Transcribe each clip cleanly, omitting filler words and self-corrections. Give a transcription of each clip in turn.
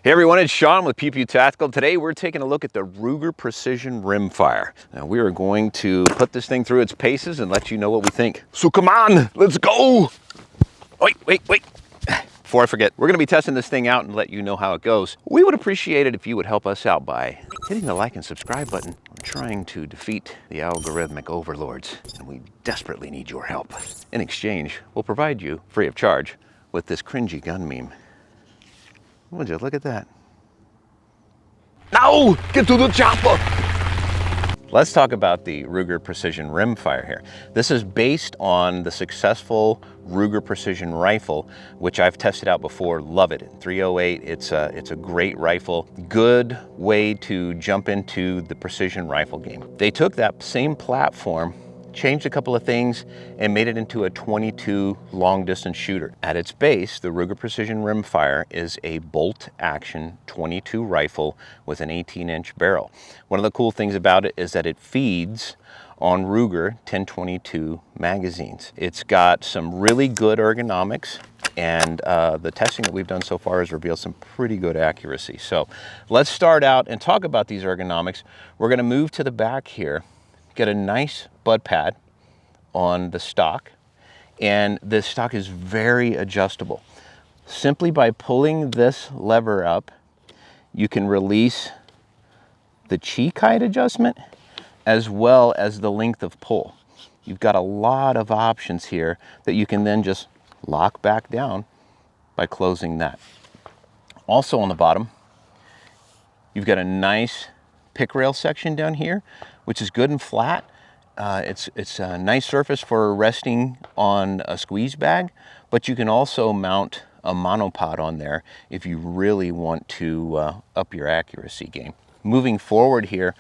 Hey everyone, it's Sean with Pew Pew Tactical. Today we're taking a look at the Ruger Precision Rimfire. Now we are going to put this thing through its paces and let you know what we think. So come on, let's go! Wait. Before I forget, we're gonna be testing this thing out and let you know how it goes. We would appreciate it if you would help us out by hitting the like and subscribe button. We're trying to defeat the algorithmic overlords, and we desperately need your help. In exchange, we'll provide you, free of charge, with this cringy gun meme. Would you look at that? No! Get to the chopper! Let's talk about the Ruger Precision Rimfire here. This is based on the successful Ruger Precision rifle, which I've tested out before. Love it. 308, it's a great rifle. Good way to jump into the precision rifle game. They took that same platform, changed a couple of things, and made it into a 22 long distance shooter. At its base, the Ruger Precision Rimfire is a bolt action 22 rifle with an 18-inch barrel. One of the cool things about it is that it feeds on Ruger 1022 magazines. It's got some really good ergonomics, and the testing that we've done so far has revealed some pretty good accuracy. So let's start out and talk about these ergonomics. We're gonna move to the back here, get a nice bud pad on the stock, and this stock is very adjustable. Simply by pulling this lever up, you can release the cheek height adjustment as well as the length of pull. You've got a lot of options here that you can then just lock back down by closing that. Also on the bottom, you've got a nice pick rail section down here, which is good and flat. It's a nice surface for resting on a squeeze bag, but you can also mount a monopod on there if you really want to up your accuracy game. Moving forward here,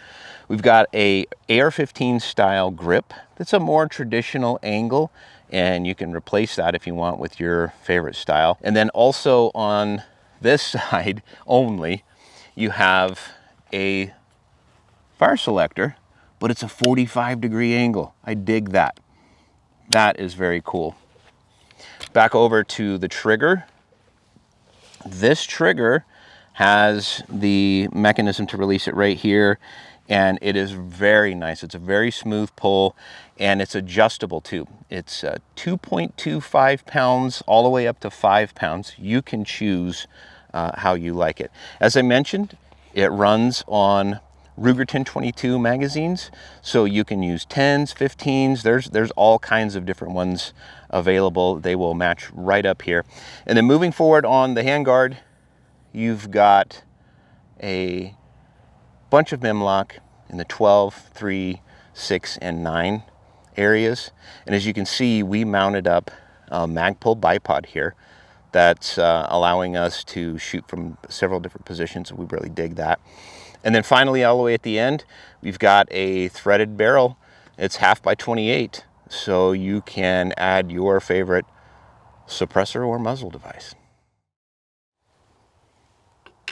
we've got a AR-15 style grip. That's a more traditional angle, and you can replace that if you want with your favorite style. And then also on this side only, you have a fire selector, but it's a 45-degree angle. I dig that. That is very cool. Back over to the trigger. This trigger has the mechanism to release it right here, and it is very nice. It's a very smooth pull, and it's adjustable too. It's 2.25 pounds all the way up to 5 pounds. You can choose how you like it. As I mentioned, it runs on Ruger 1022 magazines, so you can use 10s, 15s. There's all kinds of different ones available. They will match right up here. And then moving forward on the handguard, you've got a bunch of Memlock in the 12, 3, 6, and 9 areas. And as you can see, we mounted up a Magpul bipod here that's allowing us to shoot from several different positions. We really dig that. And then finally, all the way at the end, we've got a threaded barrel. It's 1/2 by 28, so you can add your favorite suppressor or muzzle device.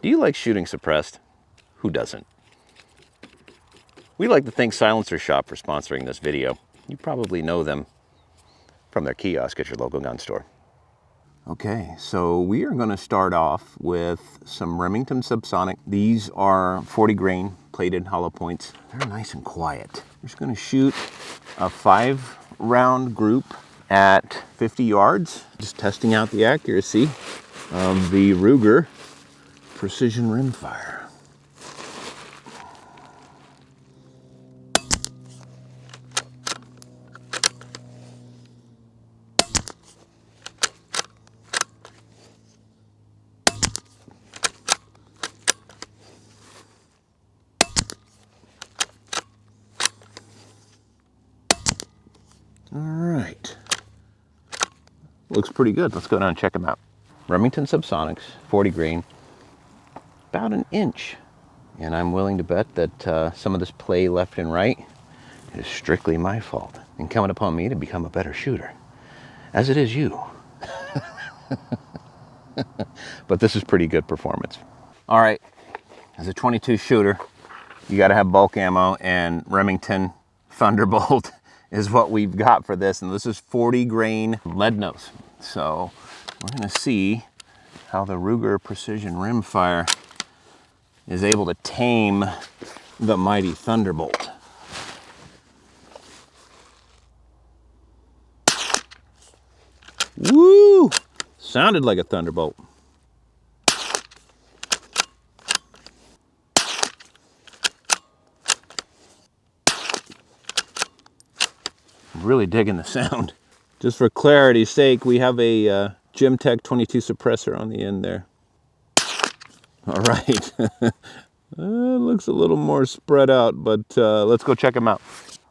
Do you like shooting suppressed? Who doesn't? We'd like to thank Silencer Shop for sponsoring this video. You probably know them from their kiosk at your local gun store. Okay, so we are going to start off with some Remington Subsonic. These are 40 grain plated hollow points. They're nice and quiet. We're just going to shoot a 5-round group at 50 yards, just testing out the accuracy of the Ruger Precision Rimfire. All right, looks pretty good. Let's go down and check them out. Remington Subsonics, 40 grain, about 1 inch. And I'm willing to bet that some of this play left and right is strictly my fault, incumbent upon me to become a better shooter, as it is you. But this is pretty good performance. All right, as a 22 shooter, you gotta have bulk ammo, and Remington Thunderbolt is what we've got for this. And this is 40 grain lead nose. So we're gonna see how the Ruger Precision Rimfire is able to tame the mighty Thunderbolt. Woo! Sounded like a Thunderbolt. Really digging the sound. Just for clarity's sake, we have a Gymtech 22 suppressor on the end there. All right. Looks a little more spread out, but let's go check them out.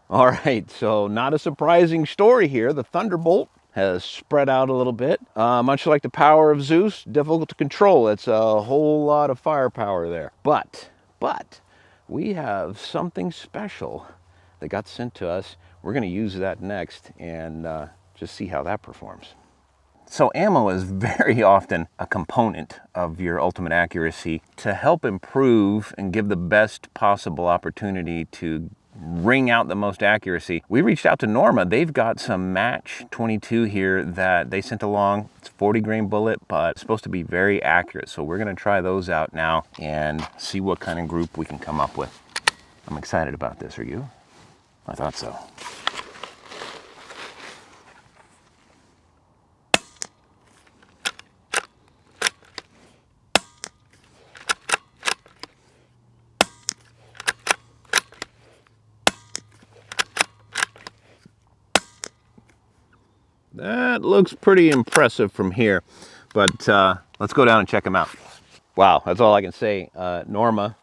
All right, so not a surprising story here. The Thunderbolt has spread out a little bit. Much like the power of Zeus, difficult to control. It's a whole lot of firepower there. But we have something special that got sent to us. We're gonna use that next and just see how that performs. So ammo is very often a component of your ultimate accuracy to help improve and give the best possible opportunity to wring out the most accuracy. We reached out to Norma. They've got some match 22 here that they sent along. It's 40 grain bullet, but it's supposed to be very accurate. So we're gonna try those out now and see what kind of group we can come up with. I'm excited about this, are you? I thought so. That looks pretty impressive from here, but let's go down and check them out. Wow, that's all I can say. Norma,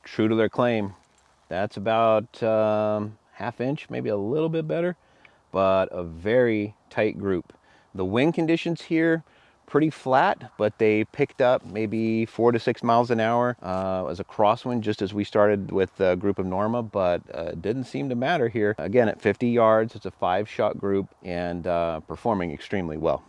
true to their claim, that's about ½ inch, maybe a little bit better, but a very tight group. The wind conditions here, pretty flat, but they picked up maybe 4 to 6 miles an hour as a crosswind just as we started with the group of Norma, but it didn't seem to matter here. Again, at 50 yards, it's a 5-shot group and performing extremely well.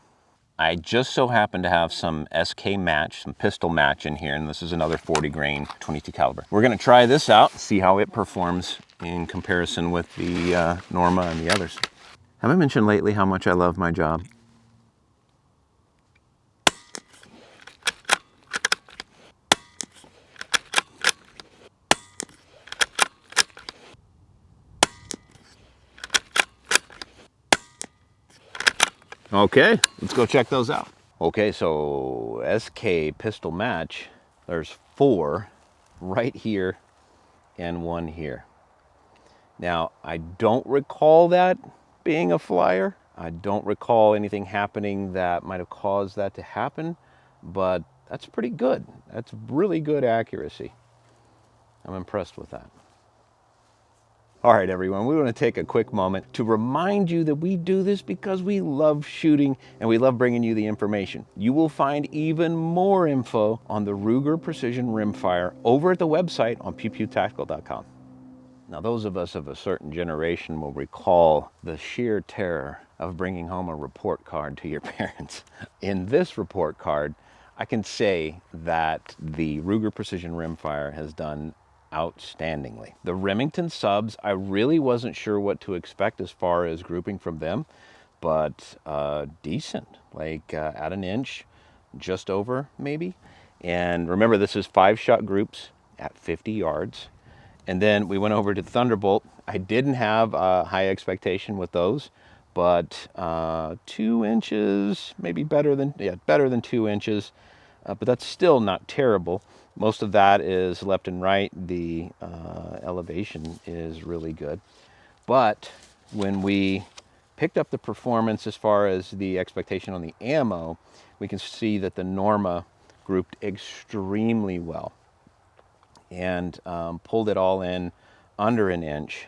I just so happen to have some SK match, some pistol match in here, and this is another 40 grain 22 caliber. We're gonna try this out, see how it performs in comparison with the Norma and the others. Have I mentioned lately how much I love my job? Okay, let's go check those out. Okay, so SK pistol match, there's 4 right here and 1 here. Now, I don't recall that being a flyer. I don't recall anything happening that might have caused that to happen, but that's pretty good. That's really good accuracy. I'm impressed with that. All right, everyone, we want to take a quick moment to remind you that we do this because we love shooting and we love bringing you the information. You will find even more info on the Ruger Precision Rimfire over at the website on pewpewtactical.com. Now, those of us of a certain generation will recall the sheer terror of bringing home a report card to your parents. In this report card, I can say that the Ruger Precision Rimfire has done outstandingly. The Remington subs, I really wasn't sure what to expect as far as grouping from them, but decent, like at 1 inch, just over maybe. And remember, this is 5-shot groups at 50 yards. And then we went over to Thunderbolt. I didn't have a high expectation with those, but 2 inches, maybe better than 2 inches, but that's still not terrible. Most of that is left and right. The elevation is really good. But when we picked up the performance as far as the expectation on the ammo, we can see that the Norma grouped extremely well and pulled it all in under 1 inch.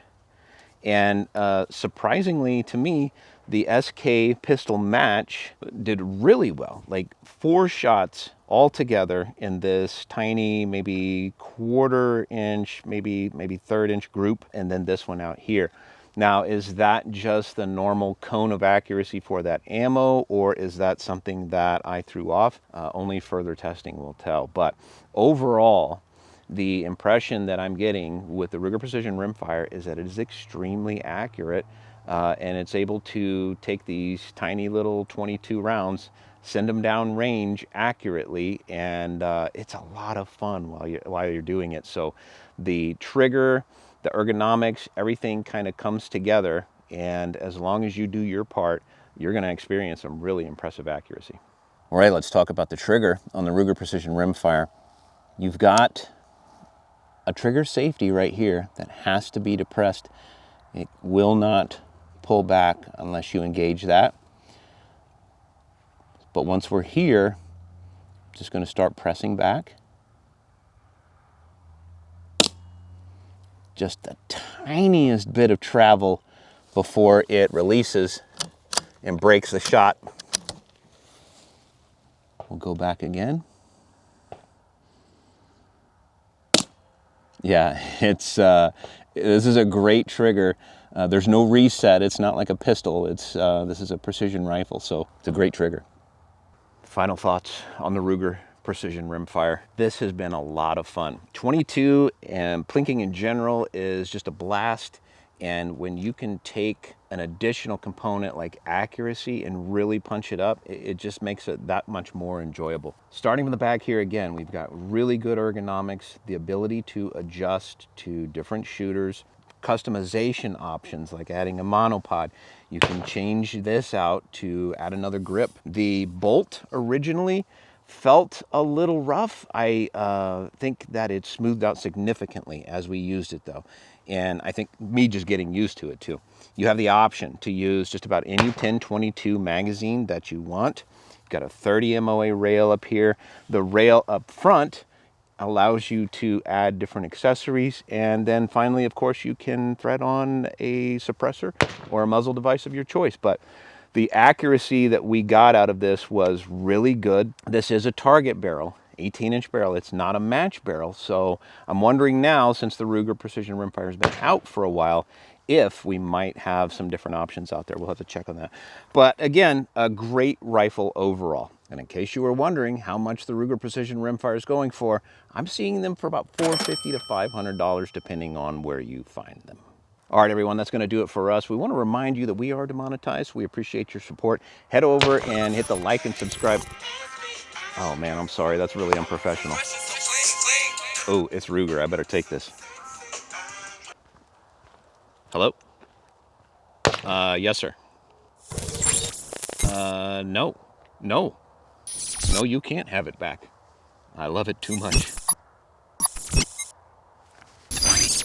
And surprisingly to me, the SK pistol match did really well, like 4 shots all together in this tiny, maybe 1/4 inch, maybe 1/3 inch group, and then this one out here. Now, is that just the normal cone of accuracy for that ammo, or is that something that I threw off? Only further testing will tell. But overall, the impression that I'm getting with the Ruger Precision Rimfire is that it is extremely accurate, and it's able to take these tiny little 22 rounds send them down range accurately, and it's a lot of fun while you're doing it. So the trigger, the ergonomics, everything kind of comes together, and as long as you do your part, you're going to experience some really impressive accuracy. All right, let's talk about the trigger on the Ruger Precision Rimfire. You've got a trigger safety right here that has to be depressed. It will not pull back unless you engage that. But once we're here, just going to start pressing back. Just the tiniest bit of travel before it releases and breaks the shot. We'll go back again. Yeah, this is a great trigger. There's no reset. It's not like a pistol. This is a precision rifle, so it's a great trigger. Final thoughts on the Ruger Precision Rimfire. This has been a lot of fun. 22 and plinking in general is just a blast. And when you can take an additional component like accuracy and really punch it up, it just makes it that much more enjoyable. Starting from the back here again, we've got really good ergonomics, the ability to adjust to different shooters, customization options like adding a monopod. You can change this out to add another grip. The bolt originally felt a little rough. I think that it smoothed out significantly as we used it though. And I think me just getting used to it too. You have the option to use just about any 10-22 magazine that you want. You've got a 30 MOA rail up here. The rail up front allows you to add different accessories. And then finally, of course, you can thread on a suppressor or a muzzle device of your choice. But the accuracy that we got out of this was really good. This is a target barrel, 18-inch barrel. It's not a match barrel. So I'm wondering now, since the Ruger Precision Rimfire has been out for a while, if we might have some different options out there. We'll have to check on that. But again, a great rifle overall. And in case you were wondering how much the Ruger Precision Rimfire is going for, I'm seeing them for about $450 to $500 depending on where you find them. All right, everyone, that's going to do it for us. We want to remind you that we are demonetized. We appreciate your support. Head over and hit the like and subscribe. Oh, man, I'm sorry. That's really unprofessional. Oh, it's Ruger. I better take this. Hello? Yes, sir. No. No, you can't have it back. I love it too much.